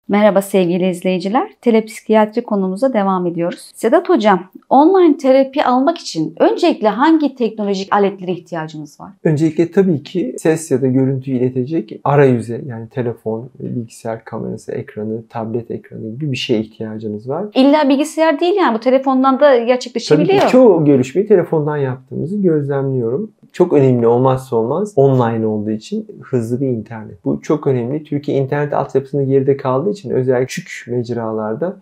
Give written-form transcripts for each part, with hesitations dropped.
Merhaba sevgili izleyiciler. Telepsikiyatri konumuza devam ediyoruz. Sedat Hocam, online terapi almak için öncelikle hangi teknolojik aletlere ihtiyacımız var? Öncelikle tabii ki ses ya da görüntü iletecek arayüze, yani telefon, bilgisayar kamerası, ekranı, tablet ekranı gibi bir şeye ihtiyacınız var. İlla bilgisayar değil, yani bu telefondan da gerçekleşebiliyor. Tabii ki çoğu görüşmeyi telefondan yaptığımızı gözlemliyorum. Çok önemli, olmazsa olmaz, online olduğu için hızlı bir internet. Bu çok önemli. Türkiye internet altyapısında geride kaldığı için özellikle küçük mecralarda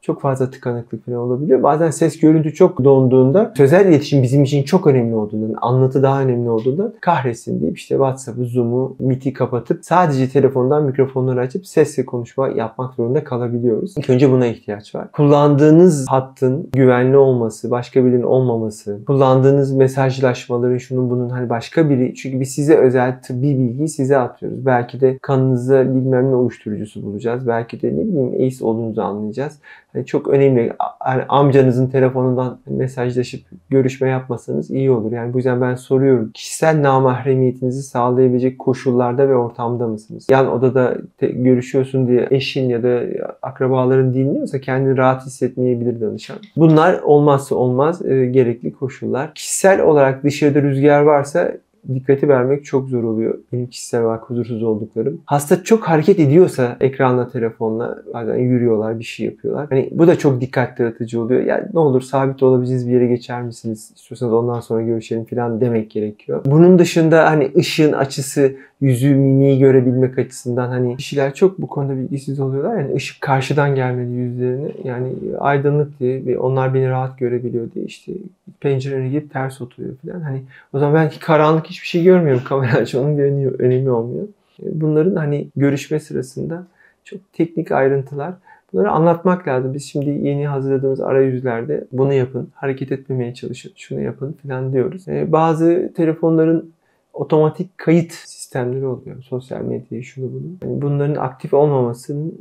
çok fazla tıkanıklık falan olabiliyor. Bazen ses görüntü çok donduğunda, sözel iletişim bizim için çok önemli olduğundan, anlatı daha önemli olduğundan kahretsin deyip işte WhatsApp'ı, Zoom'u, Meet'i kapatıp sadece telefondan mikrofonları açıp sesle konuşma yapmak zorunda kalabiliyoruz. İlk önce buna ihtiyaç var. Kullandığınız hattın güvenli olması, başka birinin olmaması, kullandığınız mesajlaşmaların şunun bunun hani başka biri, çünkü biz size özel tıbbi bilgiyi size atıyoruz. Belki de kanınıza bilmem ne uyuşturucusu bulacağız. Belki de ne bileyim AIDS olduğunuzu anlayacağız. Yani çok önemli. Yani amcanızın telefonundan mesajlaşıp görüşme yapmasanız iyi olur. Yani bu yüzden ben soruyorum. Kişisel namahremiyetinizi sağlayabilecek koşullarda ve ortamda mısınız? Yan odada görüşüyorsun diye eşin ya da akrabaların dinliyorsa kendini rahat hissetmeyebilir danışan. Bunlar olmazsa olmaz gerekli koşullar. Kişisel olarak dışarıda rüzgar varsa dikkati vermek çok zor oluyor. Benim kişisel olarak huzursuz olduklarım. Hasta çok hareket ediyorsa ekranla, telefonla, bazen yürüyorlar, bir şey yapıyorlar. Hani bu da çok dikkat dağıtıcı oluyor. Ya ne olur sabit olabileceğiniz bir yere geçer misiniz? İstiyorsanız ondan sonra görüşelim falan demek gerekiyor. Bunun dışında hani ışığın açısı, yüzü, mimiği görebilmek açısından hani kişiler çok bu konuda bilgisiz oluyorlar. Yani ışık karşıdan gelmeli yüzlerine. Yani aydınlık diye ve onlar beni rahat görebiliyor diye işte pencerene gidip ters oturuyor falan. Hani o zaman ben karanlık hiçbir şey görmüyorum. Kamera açmanın bir önemi olmuyor. Bunların hani görüşme sırasında çok teknik ayrıntılar. Bunları anlatmak lazım. Biz şimdi yeni hazırladığımız arayüzlerde bunu yapın, hareket etmemeye çalışın, şunu yapın falan diyoruz. Bazı telefonların otomatik kayıt sistemleri oluyor. Sosyal medyayı, şunu bunu. Yani bunların aktif olmamasının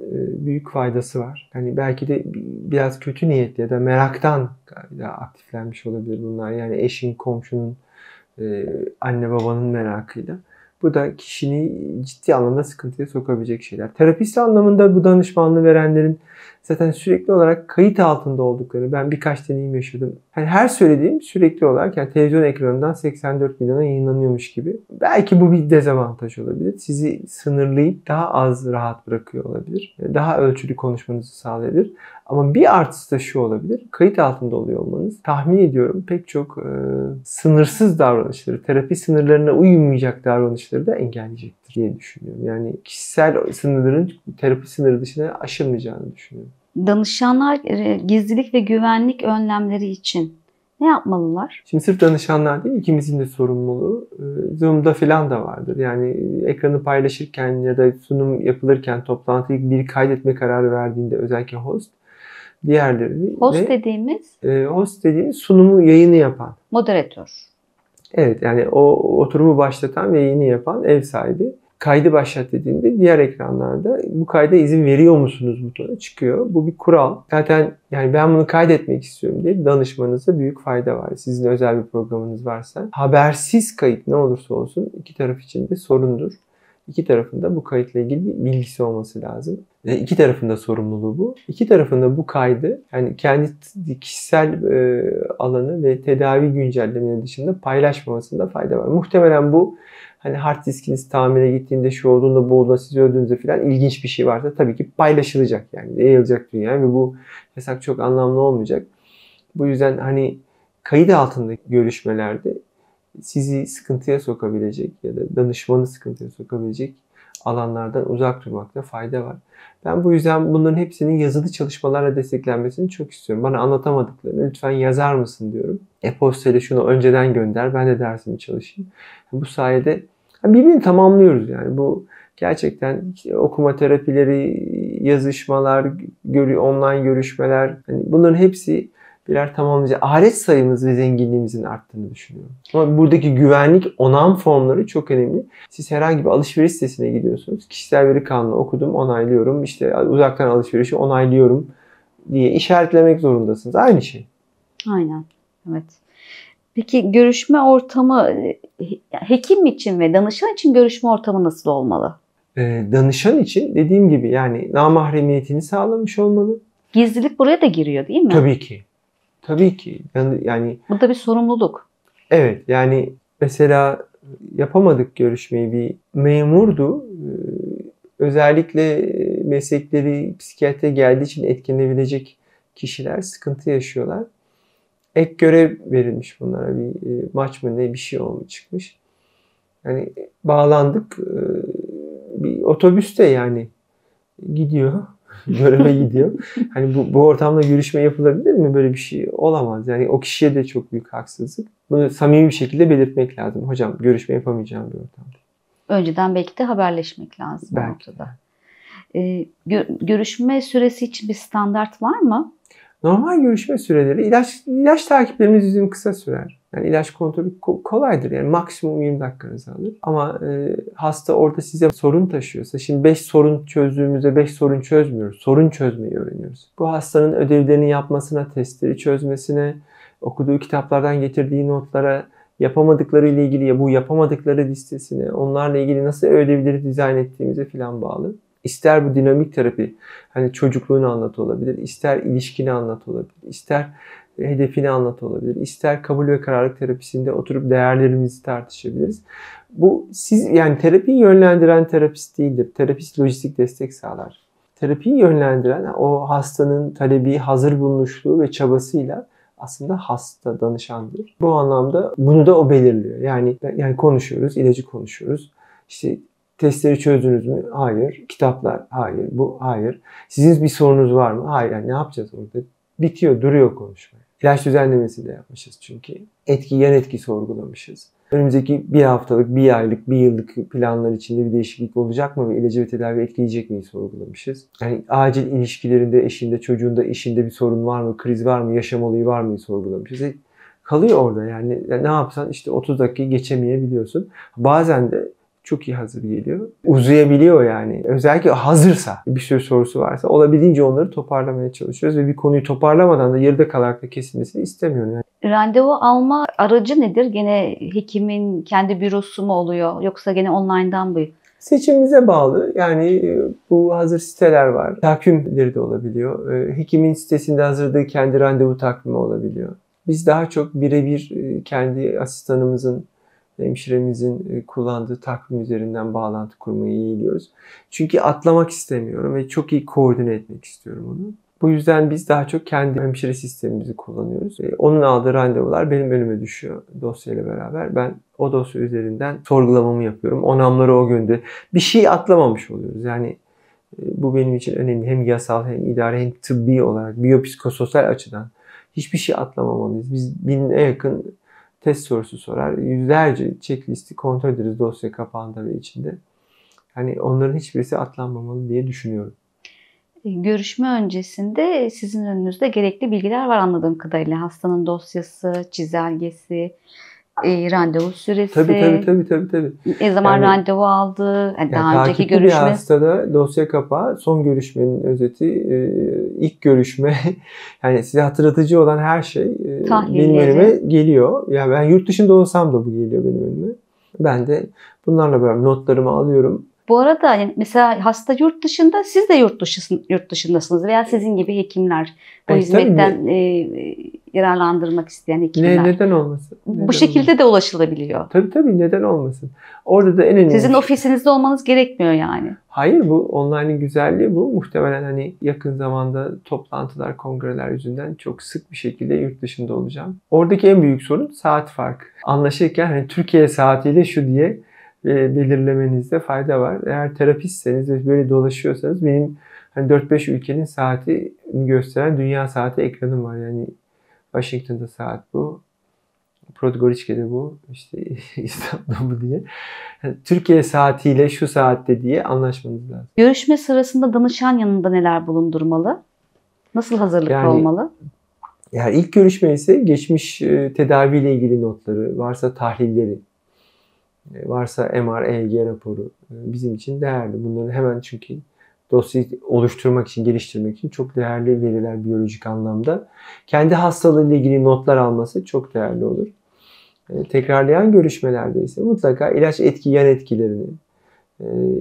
büyük faydası var. Hani belki de biraz kötü niyetli ya da meraktan aktiflenmiş olabilir bunlar. Yani eşin, komşunun, anne babanın merakıyla. Bu da kişini ciddi anlamda sıkıntıya sokabilecek şeyler. Terapist anlamında bu danışmanlığı verenlerin zaten sürekli olarak kayıt altında olduklarını ben birkaç deneyim yaşadım. Yani her söylediğim sürekli olarak yani televizyon ekranından 84 milyona yayınlanıyormuş gibi. Belki bu bir dezavantaj olabilir. Sizi sınırlayıp daha az rahat bırakıyor olabilir. Daha ölçülü konuşmanızı sağlayabilir. Ama bir artısı da şu olabilir. Kayıt altında oluyor olmanız. Tahmin ediyorum pek çok sınırsız davranışları, terapi sınırlarına uymayacak davranışları da engelleyecektir diye düşünüyorum. Yani kişisel sınırların terapi sınırı dışına aşılmayacağını düşünüyorum. Danışanlar gizlilik ve güvenlik önlemleri için ne yapmalılar? Şimdi sırf danışanlar değil, ikimizin de sorumluluğu. Zoom'da falan da vardır. Yani ekranı paylaşırken ya da sunum yapılırken toplantıyı bir kaydetme kararı verdiğinde özellikle host, diğerleri Host dediğimiz host dediğimiz sunumu, yayını yapan. moderatör. Evet, yani o oturumu başlatan ve yayını yapan ev sahibi. Kaydı başlat dediğinde diğer ekranlarda bu kayda izin veriyor musunuz butonu çıkıyor. Bu bir kural. Zaten yani ben bunu kaydetmek istiyorum diye danışmanıza büyük fayda var. Sizin özel bir programınız varsa. Habersiz kayıt ne olursa olsun iki taraf için de sorundur. İki tarafın da bu kayıtla ilgili bir bilgisi olması lazım. İki tarafın da sorumluluğu bu. İki tarafın da bu kaydı yani kendi kişisel alanı ve tedavi güncellemeleri dışında paylaşmamasında fayda var. Muhtemelen bu hani hard diskiniz tamire gittiğinde şu olduğunda bu olduğunda siz öldüğünüzde falan ilginç bir şey varsa tabii ki paylaşılacak yani. Yayılacak dünya ve bu yasak çok anlamlı olmayacak. Bu yüzden hani kayıt altındaki görüşmelerde sizi sıkıntıya sokabilecek ya da danışmanı sıkıntıya sokabilecek alanlardan uzak durmakta fayda var. Ben bu yüzden bunların hepsinin yazılı çalışmalarla desteklenmesini çok istiyorum. Bana anlatamadıklarını lütfen yazar mısın diyorum. E-posta ile şunu önceden gönder, ben de dersimi çalışayım. Bu sayede birbirini tamamlıyoruz yani. Bu gerçekten okuma terapileri, yazışmalar, online görüşmeler, hani bunların hepsi birer tamamlayıcı. Alet sayımız ve zenginliğimizin arttığını düşünüyorum. Ama buradaki güvenlik onam formları çok önemli. Siz herhangi bir alışveriş sitesine gidiyorsunuz. Kişisel veri kanunu okudum, onaylıyorum. İşte uzaktan alışverişi onaylıyorum diye işaretlemek zorundasınız. Aynı şey. Aynen. Evet. Peki görüşme ortamı hekim için ve danışan için görüşme ortamı nasıl olmalı? danışan için dediğim gibi yani namahremiyetini sağlamış olmalı. Gizlilik buraya da giriyor değil mi? Tabii ki. Tabii ki. Yani Bu da bir sorumluluk. evet yani mesela yapamadık görüşmeyi, bir memurdu. Özellikle meslekleri psikiyatriye geldiği için etkilenebilecek kişiler sıkıntı yaşıyorlar. Ek görev verilmiş bunlara, bir maç mı ne bir şey olmuş çıkmış. Yani bağlandık, bir otobüste yani gidiyor. Göreve gidiyor. Hani bu ortamda görüşme yapılabilir mi? Böyle bir şey olamaz. Yani o kişiye de çok büyük haksızlık. Bunu samimi bir şekilde belirtmek lazım. Hocam görüşme yapamayacağım bir ortamda. Önceden belki de haberleşmek lazım Belki ortada. Görüşme süresi için bir standart var mı? Normal görüşme süreleri, ilaç takiplerimiz bizim kısa sürer. Yani ilaç kontrolü kolaydır. Yani maksimum 20 dakikanızı alır. Ama hasta orada size sorun taşıyorsa, şimdi 5 sorun çözdüğümüzde 5 sorun çözmüyoruz. Sorun çözmeyi öğreniyoruz. Bu hastanın ödevlerini yapmasına, testleri çözmesine, okuduğu kitaplardan getirdiği notlara, yapamadıkları ile ilgili bu yapamadıkları listesine, onlarla ilgili nasıl ödevleri dizayn ettiğimize falan bağlı. İster bu dinamik terapi, hani çocukluğunu anlat olabilir, ister ilişkini anlat olabilir, ister hedefini anlat olabilir, ister kabul ve kararlılık terapisinde oturup değerlerimizi tartışabiliriz. Bu siz yani terapiyi yönlendiren terapist değildir. Terapist lojistik destek sağlar. Terapiyi yönlendiren o hastanın talebi, hazır bulunuşluğu ve çabasıyla aslında hasta danışandır. Bu anlamda bunu da o belirliyor. Yani konuşuyoruz, ilacı konuşuyoruz. İşte testleri çözdünüz mü? Hayır. Kitaplar? Hayır. Bu? Hayır. Sizin bir sorunuz var mı? Hayır. Yani ne yapacağız orada? Bitiyor, duruyor konuşma. İlaç düzenlemesi de yapmışız çünkü. Yan etki sorgulamışız. Önümüzdeki bir haftalık, bir aylık, bir yıllık planlar içinde bir değişiklik olacak mı ve ilacı ve tedavi etkileyecek miyi sorgulamışız. Yani acil ilişkilerinde, eşinde, çocuğunda, işinde bir sorun var mı, kriz var mı, yaşam olayı var mı sorgulamışız. Kalıyor orada yani ne yapsan işte 30 dakikayı geçemeyebiliyorsun. Bazen de çok iyi hazır geliyor. Uzayabiliyor yani. Özellikle hazırsa, bir sürü sorusu varsa olabildiğince onları toparlamaya çalışıyoruz ve bir konuyu toparlamadan da yarıda kalarak da kesilmesini istemiyorum. Yani. Randevu alma aracı nedir? Gene hekimin kendi bürosu mu oluyor yoksa gene online'dan mı? Seçimimize bağlı. Yani bu hazır siteler var. Takvimleri de olabiliyor. Hekimin sitesinde hazırladığı kendi randevu takvimi olabiliyor. Biz daha çok birebir kendi asistanımızın, hemşiremizin kullandığı takvim üzerinden bağlantı kurmayı yeğliyoruz. Çünkü atlamak istemiyorum ve çok iyi koordine etmek istiyorum onu. Bu yüzden biz daha çok kendi hemşire sistemimizi kullanıyoruz. Onun aldığı randevular benim önüme düşüyor dosyayla beraber. Ben o dosya üzerinden sorgulamamı yapıyorum. Onamları o günde. Bir şey atlamamış oluyoruz. Yani bu benim için önemli. Hem yasal hem idari hem tıbbi olarak biyopsikososyal açıdan hiçbir şey atlamamalıyız. Biz 1000'e yakın test sorusu sorar. Yüzlerce checklisti kontrol ederiz dosya kapağında ve içinde. Yani onların hiçbirisi atlanmamalı diye düşünüyorum. Görüşme öncesinde sizin önünüzde gerekli bilgiler var anladığım kadarıyla. Hastanın dosyası, çizelgesi, randevu süresi. Tabii. Ne zaman randevu aldı, daha önceki görüşme. Bir hastada dosya kapağı, son görüşmenin özeti, ilk görüşme, yani size hatırlatıcı olan her şey benim önüme geliyor. Yani ben yurt dışında olsam da bu geliyor benim önüme. Ben de bunlarla beraber notlarımı alıyorum. Bu arada yani mesela hasta yurt dışında, siz de yurt dışındasınız veya sizin gibi hekimler bu hizmetten yararlandırmak isteyen hekimler. Neden olmasın? Bu şekilde de ulaşılabiliyor. Tabii neden olmasın? Orada da en önemli. Sizin ofisinizde olmanız gerekmiyor yani. Hayır, bu online'ın güzelliği bu. Muhtemelen hani yakın zamanda toplantılar, kongreler yüzünden çok sık bir şekilde yurt dışında olacağım. Oradaki en büyük sorun saat farkı. Anlaşırken hani Türkiye saatiyle şu diye belirlemenizde fayda var. Eğer terapistseniz ve böyle dolaşıyorsanız benim hani 4-5 ülkenin saatini gösteren dünya saati ekranım var. Yani Washington'da saat bu. Podgoriçke'de bu. İşte İstanbul'da bu diye. Yani Türkiye saatiyle şu saatte diye anlaşmanız lazım. Görüşme sırasında danışan yanında neler bulundurmalı? Nasıl hazırlıklı olmalı? Yani ilk görüşme ise geçmiş tedaviyle ilgili notları, varsa tahlilleri, varsa MR, EEG raporu bizim için değerli. Bunların hemen çünkü dosyayı oluşturmak için, geliştirmek için çok değerli veriler biyolojik anlamda. Kendi hastalığıyla ilgili notlar alması çok değerli olur. Tekrarlayan görüşmelerde ise mutlaka ilaç yan etkilerini,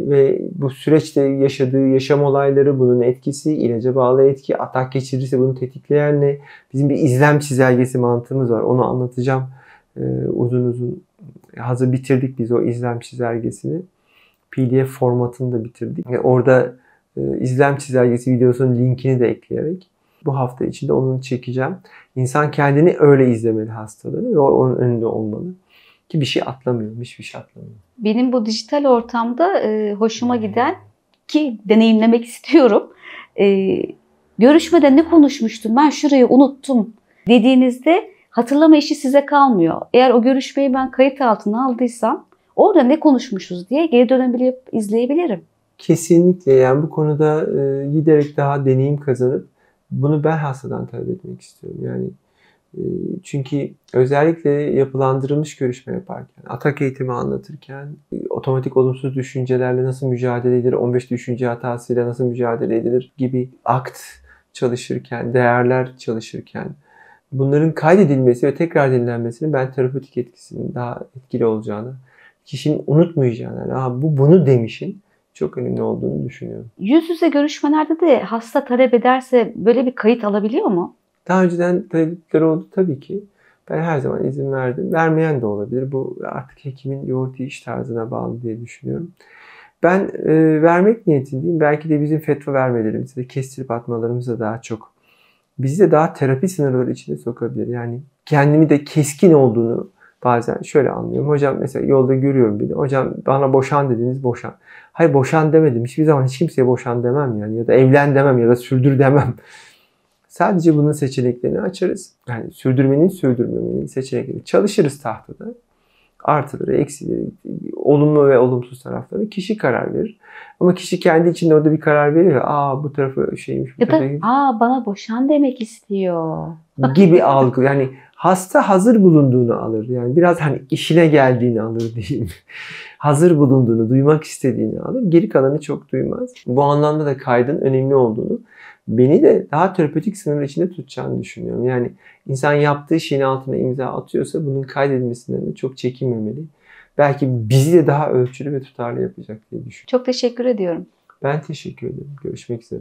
Ve bu süreçte yaşadığı yaşam olayları, bunun etkisi, ilaca bağlı etki, atak geçirirse bunu tetikleyen ne? Bizim bir izlem çizelgesi mantığımız var. Onu anlatacağım uzun uzun. Hazır bitirdik biz o izlem çizelgesini. PDF formatını da bitirdik. Ve orada izlem çizelgesi videosunun linkini de ekleyerek bu hafta içinde onu çekeceğim. İnsan kendini öyle izlemeli hastalığını ve onun önünde olmalı. Ki bir şey atlamıyor, hiçbir şey atlamıyor. Benim bu dijital ortamda hoşuma giden ki deneyimlemek istiyorum. Görüşmede ne konuşmuştum, ben şurayı unuttum dediğinizde hatırlama işi size kalmıyor. Eğer o görüşmeyi ben kayıt altına aldıysam orada ne konuşmuşuz diye geri dönebilip izleyebilirim. Kesinlikle, yani bu konuda giderek daha deneyim kazanıp bunu ben hastadan talep etmek istiyorum. Yani çünkü özellikle yapılandırılmış görüşme yaparken, atak eğitimi anlatırken, otomatik olumsuz düşüncelerle nasıl mücadele edilir, 15 düşünce hatasıyla nasıl mücadele edilir gibi akt çalışırken, değerler çalışırken bunların kaydedilmesi ve tekrar dinlenmesinin ben terapötik etkisinin daha etkili olacağını, kişinin unutmayacağını, yani bu bunu demişin çok önemli olduğunu düşünüyorum. Yüz yüze görüşmelerde de hasta talep ederse böyle bir kayıt alabiliyor mu? Daha önceden talepleri oldu tabii ki. Ben her zaman izin verdim. Vermeyen de olabilir. Bu artık hekimin yoğurt yiyiş tarzına bağlı diye düşünüyorum. Ben vermek niyetindeyim. Belki de bizim fetva vermelerimizi de kestirip atmalarımızı daha çok bizi de daha terapi sınırları içine sokabilir. Yani kendimi de keskin olduğunu bazen şöyle anlıyorum. Hocam mesela yolda görüyorum beni. Hocam bana boşan dediniz, boşan. Hayır, boşan demedim. Hiçbir zaman hiç kimseye boşan demem yani. Ya da evlen demem ya da sürdür demem. Sadece bunun seçeneklerini açarız. Yani sürdürmenin, sürdürmemenin seçeneklerini çalışırız tahtada. Artıları, eksileri, olumlu ve olumsuz tarafları kişi karar verir. Ama kişi kendi içinde orada bir karar verir ve bu tarafı şeymiş, bu Ya da tarafı bana boşan demek istiyor gibi algı. Yani hasta hazır bulunduğunu alır. Yani biraz hani işine geldiğini alır diyeyim. Hazır bulunduğunu, duymak istediğini alır. Geri kalanı çok duymaz. Bu anlamda da kaydın önemli olduğunu, beni de daha terapötik sınır içinde tutacağını düşünüyorum. Yani insan yaptığı şeyin altına imza atıyorsa bunun kaydedilmesinden de çok çekinmemeli. Belki bizi de daha ölçülü ve tutarlı yapacak diye düşünüyorum. Çok teşekkür ediyorum. Ben teşekkür ederim. Görüşmek üzere.